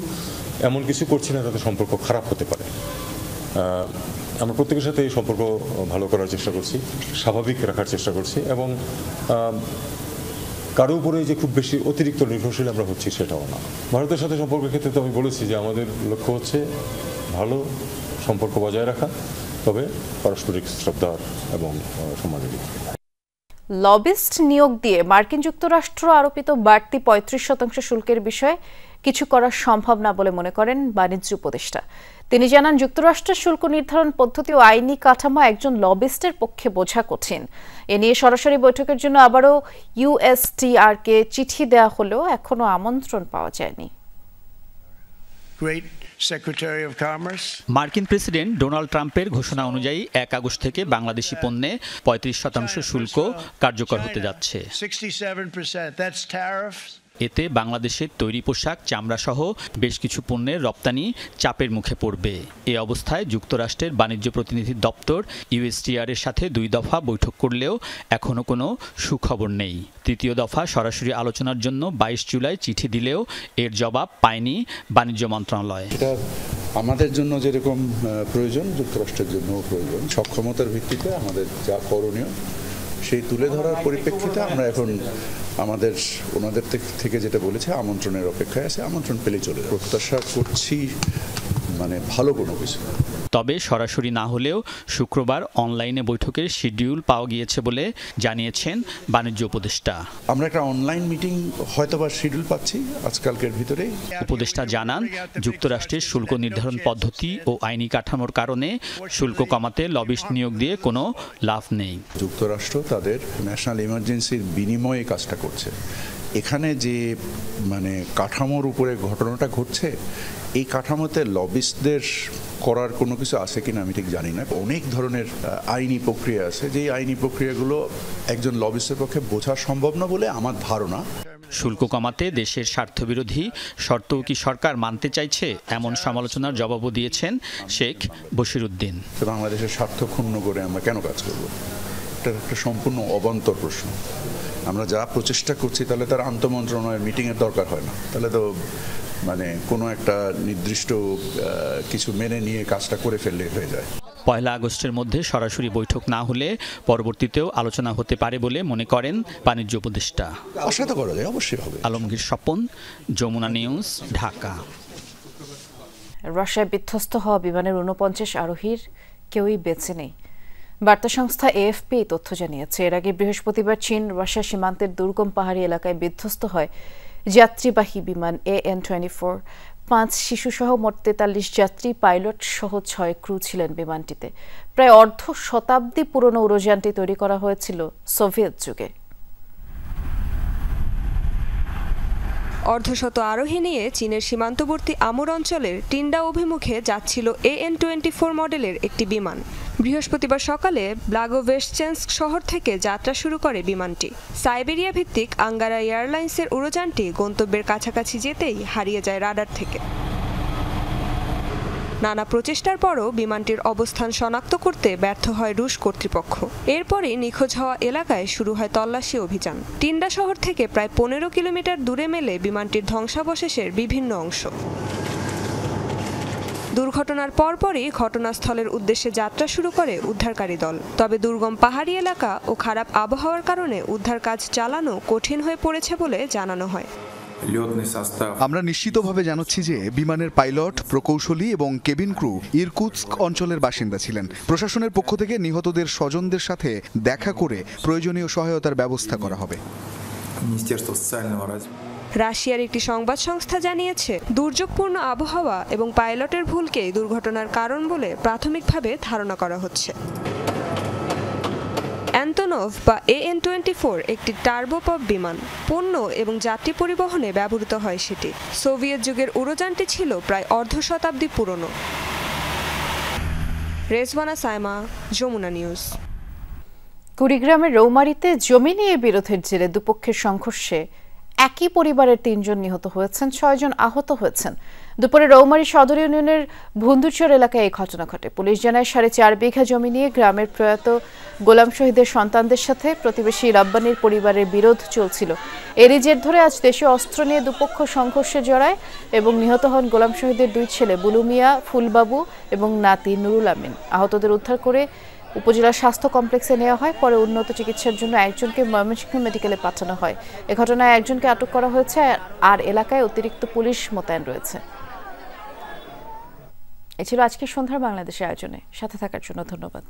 এমন কিছু করছি না যাতে সম্পর্ক খারাপ হতে পারে। আমরা প্রত্যেকের সাথে এই সম্পর্ক ভালো করার চেষ্টা করছি, স্বাভাবিক রাখার চেষ্টা করছি এবং কারো উপরে যে খুব বেশি অতিরিক্ত নির্ভরশীল আমরা হচ্ছি সেটাও না। ভারতের সাথে সম্পর্কের ক্ষেত্রে তো আমি বলেছি যে আমাদের লক্ষ্য হচ্ছে ভালো সম্পর্ক বজায় রাখা, তবে পারস্পরিক শ্রদ্ধার এবং সম্মানের। লবিস্ট নিয়োগ দিয়ে মার্কিন যুক্তরাষ্ট্র আরোপিত বাড়তি ৩৫% শুল্কের বিষয়ে কিছু করা সম্ভব না বলে মনে করেন বাণিজ্য উপদেষ্টা। তিনি জানান, যুক্তরাষ্ট্রের শুল্ক নির্ধারণ পদ্ধতি ও আইনি কাঠামো একজন লবিস্টের পক্ষে বোঝা কঠিন। এ নিয়ে সরাসরি বৈঠকের জন্য আবারও USTR-কে চিঠি দেওয়া হলেও এখনো আমন্ত্রণ পাওয়া যায়নি। মার্কিন প্রেসিডেন্ট ডোনাল্ড ট্রাম্পের ঘোষণা অনুযায়ী 1 আগস্ট থেকে বাংলাদেশি পণ্যে 35% শুল্ক কার্যকর হতে যাচ্ছে। এতে বাংলাদেশের তৈরি পোশাক, চামড়া সহ বেশ কিছু পণ্যের রপ্তানি চাপের মুখে পড়বে। এ অবস্থায় যুক্তরাষ্ট্রের বাণিজ্য প্রতিনিধি দপ্তর USTR-এর সাথে 2 দফা বৈঠক করলেও এখনও কোনো সুখবর নেই। তৃতীয় দফা সরাসরি আলোচনার জন্য 22 জুলাই চিঠি দিলেও এর জবাব পায়নি বাণিজ্য মন্ত্রণালয়। এটা আমাদের জন্য যেরকম প্রয়োজন, যুক্তরাষ্ট্রের জন্যও প্রয়োজন। সক্ষমতার ভিত্তিতে আমাদের যা করণীয় সেই তুলে ধরার পরিপ্রেক্ষিতে আমরা এখন আমাদের ওনাদের থেকে যেটা বলেছে আমন্ত্রণের অপেক্ষায় আছে, আমন্ত্রণ পেলে চলে যাবে। প্রত্যাশা করছি মানে ভালো কোনো কিছু। তবে সরাসরি না হলেও শুক্রবার অনলাইনে বৈঠকের শিডিউল পাওয়া গিয়েছে বলে জানিয়েছেন বাণিজ্য উপদেষ্টা। আমরা একটা অনলাইন মিটিং হয়তোবা শিডিউল পাচ্ছি আজকালকের ভিতরে। উপদেষ্টা জানান, যুক্তরাষ্ট্রের শুল্ক নির্ধারণ পদ্ধতি ও আইনি কাঠামোর কারণে শুল্ক কমাতে লবিস্ট নিয়োগ দিয়ে কোনো লাভ নেই। যুক্তরাষ্ট্র তাদের ন্যাশনাল ইমার্জেন্সির বিনিময়ে কাজটা করছে। এখানে যে মানে কাঠামোর উপরে ঘটনাটা ঘটছে, এই কাঠামোতে লবিস্টদের করার কোনো কিছু আছে কিনা আমি ঠিক জানি না। অনেক ধরনের আইনি প্রক্রিয়া আছে, যেই আইনি প্রক্রিয়াগুলো একজন লবিস্টের পক্ষে বোঝা সম্ভব না বলে আমার ধারণা। শুল্ক কমাতে দেশের স্বার্থবিরোধী শর্তও কি সরকার মানতে চাইছে, এমন সমালোচনার জবাবও দিয়েছেন শেখ বশিরউদ্দিন। বাংলাদেশের স্বার্থ ক্ষুণ্ণ করে আমরা কেন কাজ করব? এটা একটা সম্পূর্ণ অবান্তর প্রশ্ন। আমরা যা প্রচেষ্টা করছি তাহলে তার আন্তঃমন্ত্রণালয়ের মিটিংয়ের দরকার হয় না, তাহলে তো মানে কোনো একটা নির্দিষ্ট কিছু মেনে নিয়ে কাজটা করে ফেললে হয়ে যায়। 1 আগস্টের মধ্যে সরাসরি বৈঠক না হলে পরবর্তীতেও আলোচনা হতে পারে বলে মনে করেন বাণিজ্য উপদেষ্টা। আশা তো করা যায়, অবশ্যই হবে। আলমগীর স্বপন, যমুনা নিউজ, ঢাকা। রাশিয়ায় বিধ্বস্ত হওয়া বিমানের 49 আরোহীর কেউই বেঁচে নেই। বার্তা সংস্থা AFP এই তথ্য জানিয়েছে। এর আগে বৃহস্পতিবার চীন রাশিয়া সীমান্তের দুর্গম পাহাড়ি এলাকায় বিধ্বস্ত হয় যাত্রীবাহী বিমান AN-24। 5 শিশুসহ মোট 43 যাত্রী, পাইলট সহ 6 ক্রু ছিলেন বিমানটিতে। প্রায় অর্ধ শতাব্দী পুরনো উড়োযানটি তৈরি করা হয়েছিল সোভিয়েত যুগে। অর্ধশত আরোহী নিয়ে চীনের সীমান্তবর্তী আমুর অঞ্চলের টিন্ডা অভিমুখে যাচ্ছিল AN-24 মডেলের একটি বিমান। বৃহস্পতিবার সকালে ব্লাগোভেশচেন্স্ক শহর থেকে যাত্রা শুরু করে বিমানটি। সাইবেরিয়া ভিত্তিক আঙ্গারা এয়ারলাইন্সের উড়োযানটি গন্তব্যের কাছাকাছি যেতেই হারিয়ে যায় রাডার থেকে। নানা প্রচেষ্টার পরও বিমানটির অবস্থান শনাক্ত করতে ব্যর্থ হয় রুশ কর্তৃপক্ষ। এরপরই নিখোঁজ হওয়া এলাকায় শুরু হয় তল্লাশি অভিযান। টিন্ডা শহর থেকে প্রায় 15 কিলোমিটার দূরে মেলে বিমানটির ধ্বংসাবশেষের বিভিন্ন অংশ। দুর্ঘটনার পরপরই ঘটনাস্থলের উদ্দেশ্যে যাত্রা শুরু করে উদ্ধারকারী দল। তবে দুর্গম পাহাড়ি এলাকা ও খারাপ আবহাওয়ার কারণে উদ্ধার কাজ চালানো কঠিন হয়ে পড়েছে বলে জানানো হয়। আমরা নিশ্চিতভাবে জানাচ্ছি যে বিমানের পাইলট, প্রকৌশলী এবং কেবিন ক্রু ইরকুৎস্ক অঞ্চলের বাসিন্দা ছিলেন। প্রশাসনের পক্ষ থেকে নিহতদের স্বজনদের সাথে দেখা করে প্রয়োজনীয় সহায়তার ব্যবস্থা করা হবে। রাশিয়ার একটি সংবাদ সংস্থা জানিয়েছে, দুর্যোগপূর্ণ আবহাওয়া এবং পাইলটের ভুলকেই দুর্ঘটনার কারণ বলে প্রাথমিকভাবে ধারণা করা হচ্ছে। অ্যান্তনোভ বা AN-24 একটি টার্বোপপ বিমান। পণ্য এবং যাত্রী পরিবহনে ব্যবহৃত হয় সেটি। সোভিয়েত যুগের উড়োযানটি ছিল প্রায় অর্ধ শতাব্দী পুরনো। রেজওয়ানা সাইমা, যমুনা নিউজ। কুড়িগ্রামের রৌমারীতে জমি নিয়ে বিরোধের জেরে দুপক্ষের সংঘর্ষে একই পরিবারের 3 জন নিহত হয়েছেন, 6 জন আহত হয়েছেন। দুপুরে রৌমারী সদর ইউনিয়নের ভুন্দুচর এলাকায় এই ঘটনা ঘটে। পুলিশ জানায় 4.5 বিঘা জমি নিয়ে গ্রামের প্রয়াত গোলাম শহীদের সন্তানদের সাথে প্রতিবেশী রাব্বানির পরিবারের বিরোধ চলছিল। এরই জের ধরে আজ দেশীয় অস্ত্র নিয়ে দুপক্ষ সংঘর্ষে জড়ায় এবং নিহত হন গোলাম শহীদের 2 ছেলে বুলু মিয়া, ফুলবাবু এবং নাতি নুরুল আমিন। আহতদের উদ্ধার করে উপজেলা স্বাস্থ্য কমপ্লেক্সে নেওয়া হয়। পরে উন্নত চিকিৎসার জন্য একজনকে ময়মনসিংহ মেডিকেলে পাঠানো হয়। এ ঘটনায় একজনকে আটক করা হয়েছে আর এলাকায় অতিরিক্ত পুলিশ মোতায়েন রয়েছে। এ ছিল আজকের সন্ধ্যার বাংলাদেশের আয়োজনে। সাথে থাকার জন্য ধন্যবাদ।